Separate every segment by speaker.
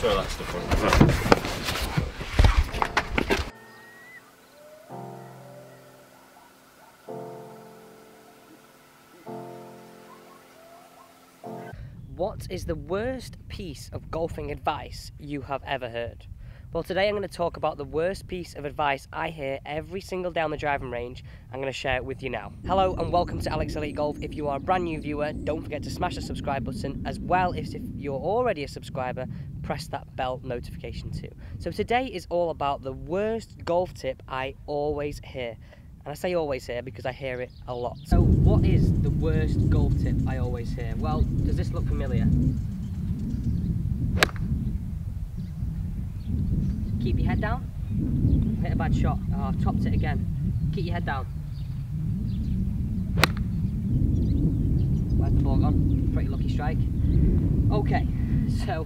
Speaker 1: So that's the front.
Speaker 2: What is the worst piece of golfing advice you have ever heard? Well, today I'm going to talk about the worst piece of advice I hear every single day on the driving range. I'm going to share it with you now. Hello and welcome to Alex Elite Golf. If you are a brand new viewer, don't forget to smash the subscribe button, as well as if you're already a subscriber, press that bell notification too. So today is all about the worst golf tip I always hear. And I say always hear because I hear it a lot. So what is the worst golf tip I always hear? Well, does this look familiar? Keep your head down. Hit a bad shot. Oh, I've topped it again. Keep your head down. Where's the ball gone? Pretty lucky strike. Okay, so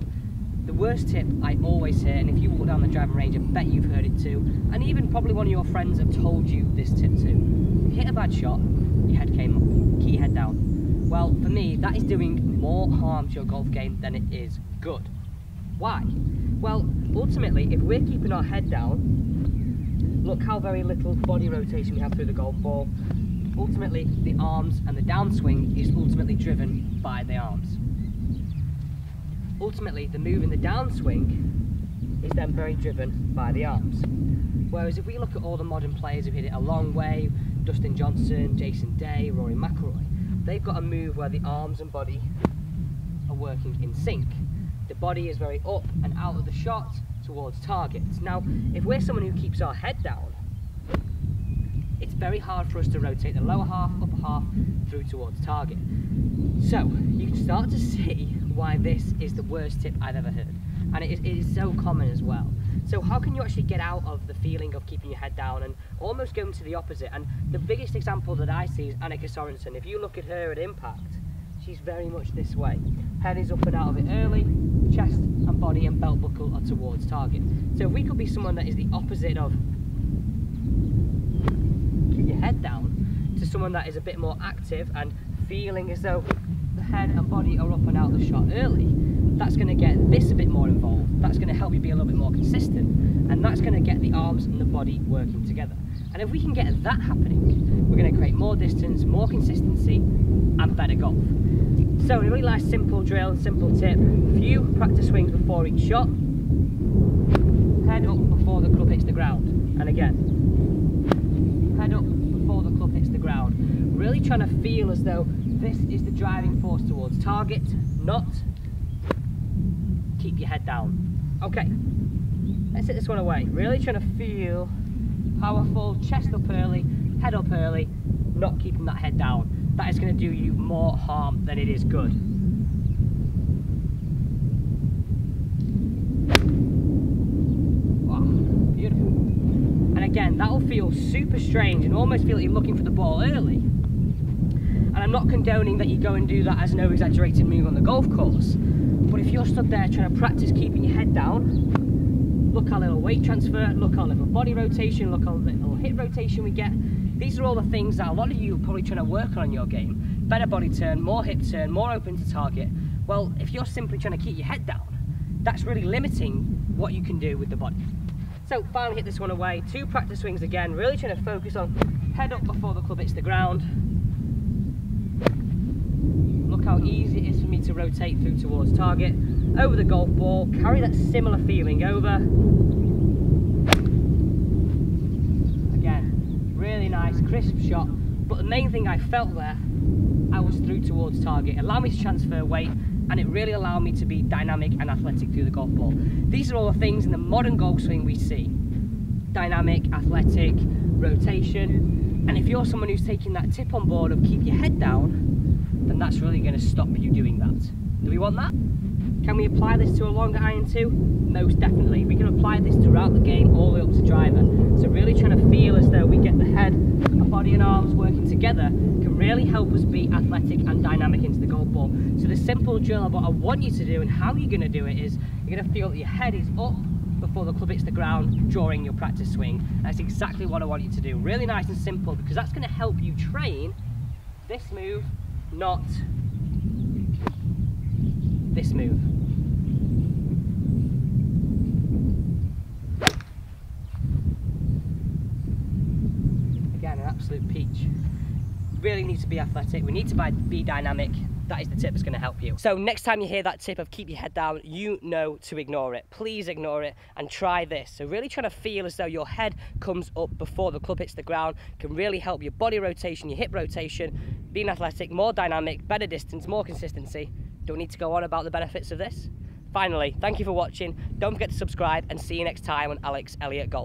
Speaker 2: the worst tip I always hear, and if you walk down the driving range, I bet you've heard it too, and even probably one of your friends have told you this tip too. If you hit a bad shot, your head came up, keep your head down. Well, for me, that is doing more harm to your golf game than it is good. Why? Well, ultimately, if we're keeping our head down, look how very little body rotation we have through the golf ball. Ultimately, the arms and the downswing is ultimately driven by the arms. Ultimately, the move in the downswing is then very driven by the arms. Whereas if we look at all the modern players who hit it a long way, Dustin Johnson, Jason Day, Rory McIlroy, they've got a move where the arms and body are working in sync. The body is very up and out of the shot towards targets. Now, if we're someone who keeps our head down, it's very hard for us to rotate the lower half, upper half through towards target. So you can start to see why this is the worst tip I've ever heard, and it is so common as well. So how can you actually get out of the feeling of keeping your head down and almost going to the opposite? And the biggest example that I see is Annika Sorensen. If you look at her at impact, she's very much this way. Head is up and out of it early, chest and body and belt buckle are towards target. So if we could be someone that is the opposite of keep your head down, to someone that is a bit more active and feeling as though the head and body are up and out of the shot early, that's going to get this a bit more involved. That's going to help you be a little bit more consistent, and that's going to get the arms and the body working together. And if we can get that happening, we're going to create more distance, more consistency, and better golf. So a really nice simple drill and simple tip: a few practice swings before each shot, head up before the club hits the ground, and again, head up before the club hits the ground. Really trying to feel as though this is the driving force towards target, not keep your head down. Okay, let's hit this one away. Really trying to feel powerful, chest up early, head up early, not keeping that head down. That is going to do you more harm than it is good. Wow, beautiful. And again, that will feel super strange and almost feel like you're looking for the ball early. And I'm not condoning that you go and do that as an over-exaggerated move on the golf course. But if you're stood there trying to practice keeping your head down, look how little weight transfer, look how little body rotation, look how little hip rotation we get. These are all the things that a lot of you are probably trying to work on in your game. Better body turn, more hip turn, more open to target. Well, if you're simply trying to keep your head down, that's really limiting what you can do with the body. So finally hit this one away. 2 practice swings again, really trying to focus on head up before the club hits the ground. Look how easy it is for me to rotate through towards target, over the golf ball, carry that similar feeling over. Really nice, crisp shot, but the main thing I felt there, I was through towards target. It allowed me to transfer weight, and it really allowed me to be dynamic and athletic through the golf ball. These are all the things in the modern golf swing we see. Dynamic, athletic, rotation, and if you're someone who's taking that tip on board of keep your head down, then that's really going to stop you doing that. Do we want that? Can we apply this to a longer iron too? Most definitely. We can apply this throughout the game all the way up to driver. So really trying to feel as though we get the head, the body and arms working together can really help us be athletic and dynamic into the golf ball. So the simple drill of what I want you to do and how you're going to do it is you're going to feel that your head is up before the club hits the ground during your practice swing. That's exactly what I want you to do. Really nice and simple, because that's going to help you train this move, not this move. absolute peach. Really need to be athletic, we need to be dynamic. That is the tip that's going to help you. So next time you hear that tip of keep your head down, you know to ignore it. Please ignore it and try this. So really trying to feel as though your head comes up before the club hits the ground can really help your body rotation, your hip rotation, being athletic, more dynamic, better distance, more consistency. Don't need to go on about the benefits of this. Finally, thank you for watching. Don't forget to subscribe and see you next time on Alex Elliott Golf.